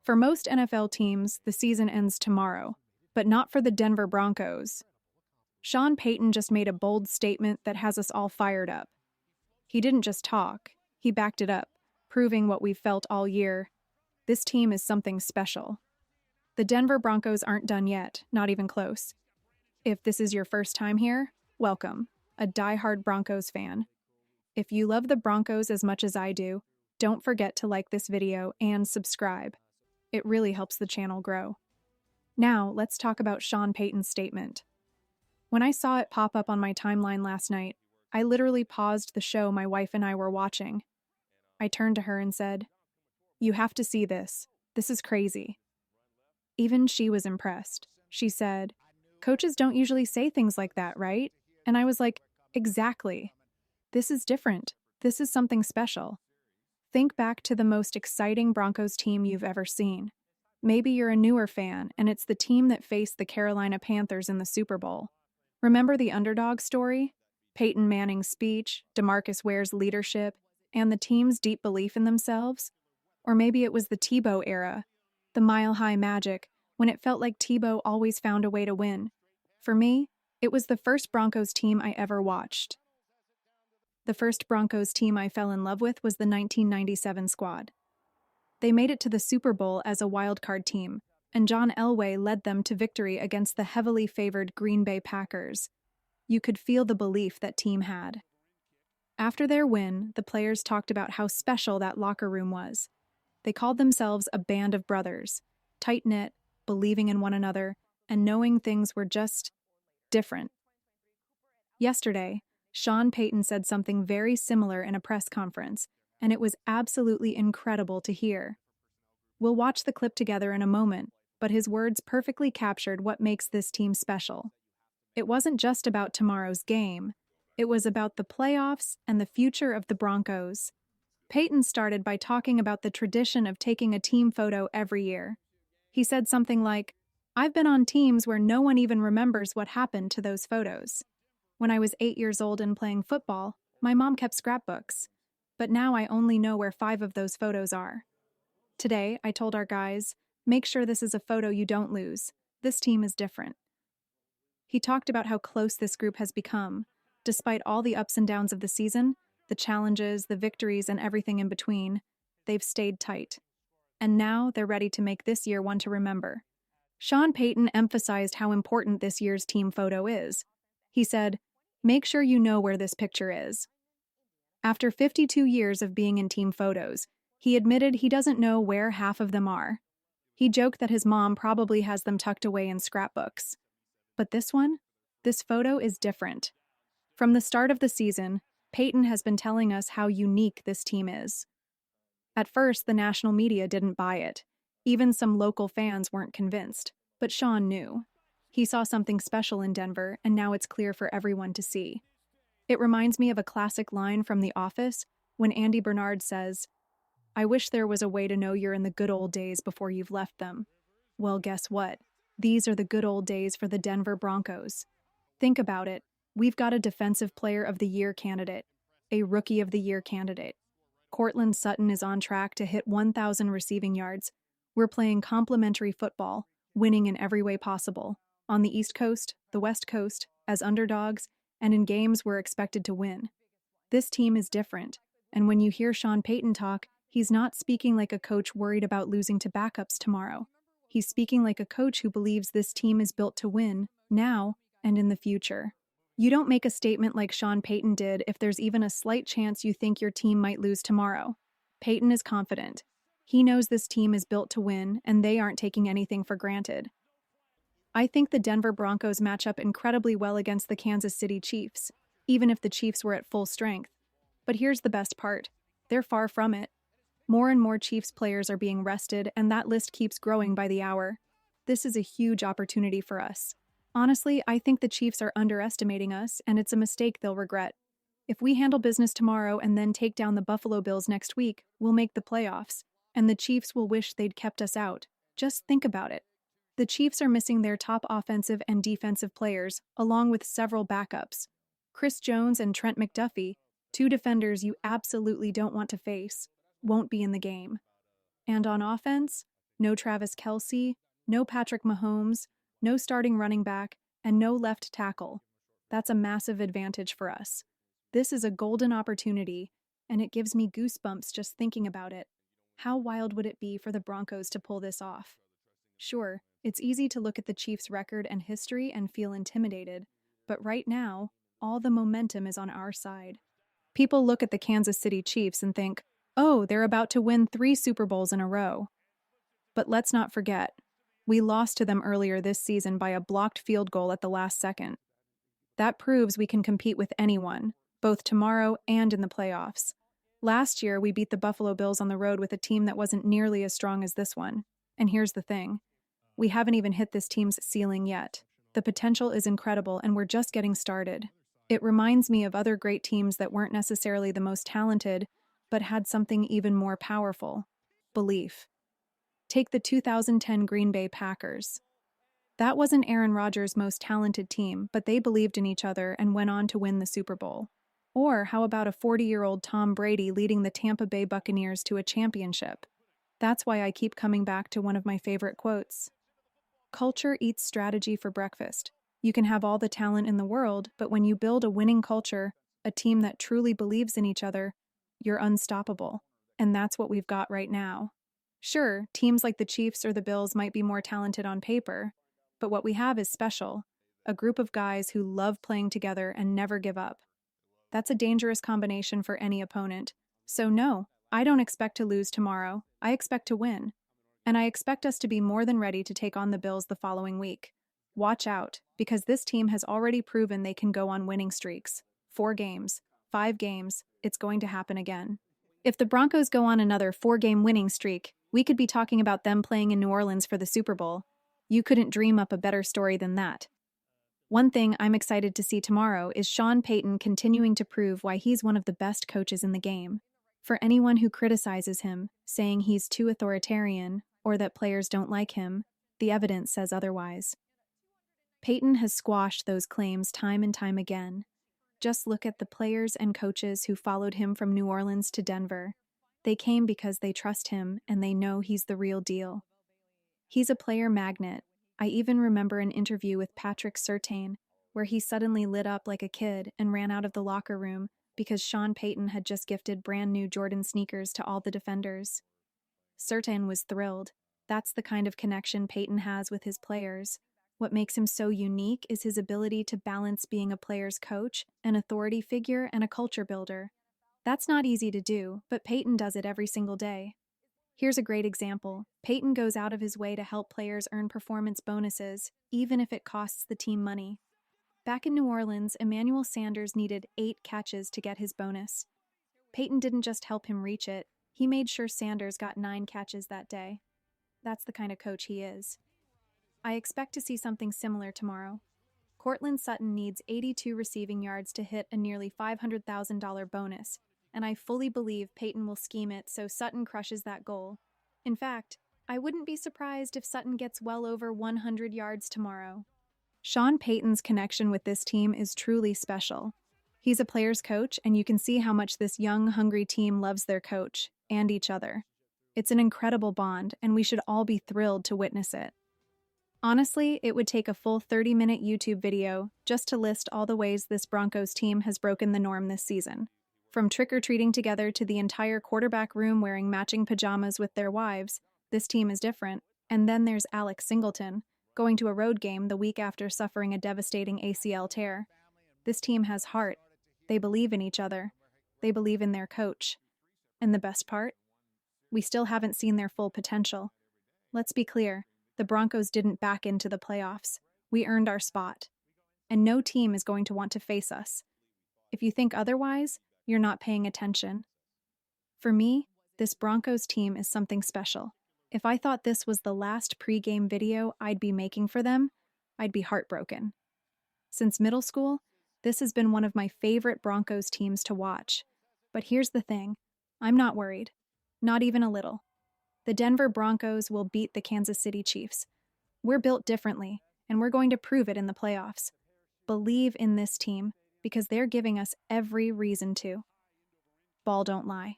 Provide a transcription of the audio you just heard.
For most NFL teams, the season ends tomorrow, but not for the Denver Broncos. Sean Payton just made a bold statement that has us all fired up. He didn't just talk, he backed it up, proving what we've felt all year. This team is something special. The Denver Broncos aren't done yet, not even close. If this is your first time here, welcome, a diehard Broncos fan. If you love the Broncos as much as I do, don't forget to like this video and subscribe. It really helps the channel grow. Now, let's talk about Sean Payton's statement. When I saw it pop up on my timeline last night, I literally paused the show my wife and I were watching. I turned to her and said, "You have to see this. This is crazy." Even she was impressed. She said, "Coaches don't usually say things like that, right?" And I was like, "Exactly. This is different. This is something special." Think back to the most exciting Broncos team you've ever seen. Maybe you're a newer fan, and it's the team that faced the Carolina Panthers in the Super Bowl. Remember the underdog story? Peyton Manning's speech, DeMarcus Ware's leadership, and the team's deep belief in themselves? Or maybe it was the Tebow era, the mile-high magic, when it felt like Tebow always found a way to win. For me, it was the first Broncos team I ever watched. The first Broncos team I fell in love with was the 1997 squad. They made it to the Super Bowl as a wildcard team, and John Elway led them to victory against the heavily favored Green Bay Packers. You could feel the belief that team had. After their win, the players talked about how special that locker room was. They called themselves a band of brothers, tight-knit, believing in one another, and knowing things were just different. Yesterday, Sean Payton said something very similar in a press conference, and it was absolutely incredible to hear. We'll watch the clip together in a moment, but his words perfectly captured what makes this team special. It wasn't just about tomorrow's game. It was about the playoffs and the future of the Broncos. Payton started by talking about the tradition of taking a team photo every year. He said something like, "I've been on teams where no one even remembers what happened to those photos. When I was 8 years old and playing football, my mom kept scrapbooks. But now I only know where 5 of those photos are. Today, I told our guys, make sure this is a photo you don't lose. This team is different." He talked about how close this group has become. Despite all the ups and downs of the season, the challenges, the victories, and everything in between, they've stayed tight. And now they're ready to make this year one to remember. Sean Payton emphasized how important this year's team photo is. He said, "Make sure you know where this picture is." After 52 years of being in team photos, he admitted he doesn't know where half of them are. He joked that his mom probably has them tucked away in scrapbooks. But this photo is different. From the start of the season, Payton has been telling us how unique this team is. At first, the national media didn't buy it. Even some local fans weren't convinced. But Sean knew. He saw something special in Denver, and now it's clear for everyone to see. It reminds me of a classic line from The Office when Andy Bernard says, "I wish there was a way to know you're in the good old days before you've left them." Well, guess what? These are the good old days for the Denver Broncos. Think about it. We've got a Defensive Player of the Year candidate, a Rookie of the Year candidate. Courtland Sutton is on track to hit 1,000 receiving yards. We're playing complementary football, winning in every way possible. On the East Coast, the West Coast, as underdogs, and in games we're expected to win. This team is different, and when you hear Sean Payton talk, he's not speaking like a coach worried about losing to backups tomorrow. He's speaking like a coach who believes this team is built to win, now and in the future. You don't make a statement like Sean Payton did if there's even a slight chance you think your team might lose tomorrow. Payton is confident. He knows this team is built to win, and they aren't taking anything for granted. I think the Denver Broncos match up incredibly well against the Kansas City Chiefs, even if the Chiefs were at full strength. But here's the best part. They're far from it. More and more Chiefs players are being rested, and that list keeps growing by the hour. This is a huge opportunity for us. Honestly, I think the Chiefs are underestimating us, and it's a mistake they'll regret. If we handle business tomorrow and then take down the Buffalo Bills next week, we'll make the playoffs, and the Chiefs will wish they'd kept us out. Just think about it. The Chiefs are missing their top offensive and defensive players, along with several backups. Chris Jones and Trent McDuffie, 2 defenders you absolutely don't want to face, won't be in the game. And on offense, No Travis Kelce, no Patrick Mahomes, no starting running back, and no left tackle. That's a massive advantage for us. This is a golden opportunity, and it gives me goosebumps just thinking about it. How wild would it be for the Broncos to pull this off? Sure, it's easy to look at the Chiefs' record and history and feel intimidated, but right now, all the momentum is on our side. People look at the Kansas City Chiefs and think, oh, they're about to win 3 Super Bowls in a row. But let's not forget, we lost to them earlier this season by a blocked field goal at the last second. That proves we can compete with anyone, both tomorrow and in the playoffs. Last year, we beat the Buffalo Bills on the road with a team that wasn't nearly as strong as this one. And here's the thing. We haven't even hit this team's ceiling yet. The potential is incredible, and we're just getting started. It reminds me of other great teams that weren't necessarily the most talented, but had something even more powerful: belief. Take the 2010 Green Bay Packers. That wasn't Aaron Rodgers' most talented team, but they believed in each other and went on to win the Super Bowl. Or how about a 40-year-old Tom Brady leading the Tampa Bay Buccaneers to a championship? That's why I keep coming back to one of my favorite quotes. Culture eats strategy for breakfast. You can have all the talent in the world, but when you build a winning culture, a team that truly believes in each other, you're unstoppable. And that's what we've got right now. Sure, teams like the Chiefs or the Bills might be more talented on paper, but what we have is special: a group of guys who love playing together and never give up. That's a dangerous combination for any opponent. So no, I don't expect to lose tomorrow. I expect to win. And I expect us to be more than ready to take on the Bills the following week. Watch out, because this team has already proven they can go on winning streaks. 4 games, 5 games, it's going to happen again. If the Broncos go on another 4-game winning streak, we could be talking about them playing in New Orleans for the Super Bowl. You couldn't dream up a better story than that. One thing I'm excited to see tomorrow is Sean Payton continuing to prove why he's one of the best coaches in the game. For anyone who criticizes him, saying he's too authoritarian or that players don't like him, the evidence says otherwise. Payton has squashed those claims time and time again. Just look at the players and coaches who followed him from New Orleans to Denver. They came because they trust him and they know he's the real deal. He's a player magnet. I even remember an interview with Patrick Surtain where he suddenly lit up like a kid and ran out of the locker room because Sean Payton had just gifted brand new Jordan sneakers to all the defenders. Surtain was thrilled. That's the kind of connection Payton has with his players. What makes him so unique is his ability to balance being a player's coach, an authority figure, and a culture builder. That's not easy to do, but Payton does it every single day. Here's a great example. Payton goes out of his way to help players earn performance bonuses, even if it costs the team money. Back in New Orleans, Emmanuel Sanders needed 8 catches to get his bonus. Payton didn't just help him reach it, he made sure Sanders got 9 catches that day. That's the kind of coach he is. I expect to see something similar tomorrow. Cortland Sutton needs 82 receiving yards to hit a nearly $500,000 bonus, and I fully believe Payton will scheme it so Sutton crushes that goal. In fact, I wouldn't be surprised if Sutton gets well over 100 yards tomorrow. Sean Payton's connection with this team is truly special. He's a player's coach, and you can see how much this young, hungry team loves their coach and each other. It's an incredible bond, and we should all be thrilled to witness it. Honestly, it would take a full 30-minute YouTube video just to list all the ways this Broncos team has broken the norm this season. From trick-or-treating together to the entire quarterback room wearing matching pajamas with their wives, this team is different. And then there's Alex Singleton, going to a road game the week after suffering a devastating ACL tear. This team has heart. They believe in each other. They believe in their coach. And the best part? We still haven't seen their full potential. Let's be clear, the Broncos didn't back into the playoffs. We earned our spot. And no team is going to want to face us. If you think otherwise, you're not paying attention. For me, this Broncos team is something special. If I thought this was the last pre-game video I'd be making for them, I'd be heartbroken. Since middle school, this has been one of my favorite Broncos teams to watch. But here's the thing, I'm not worried. Not even a little. The Denver Broncos will beat the Kansas City Chiefs. We're built differently, and we're going to prove it in the playoffs. Believe in this team, because they're giving us every reason to. Ball don't lie.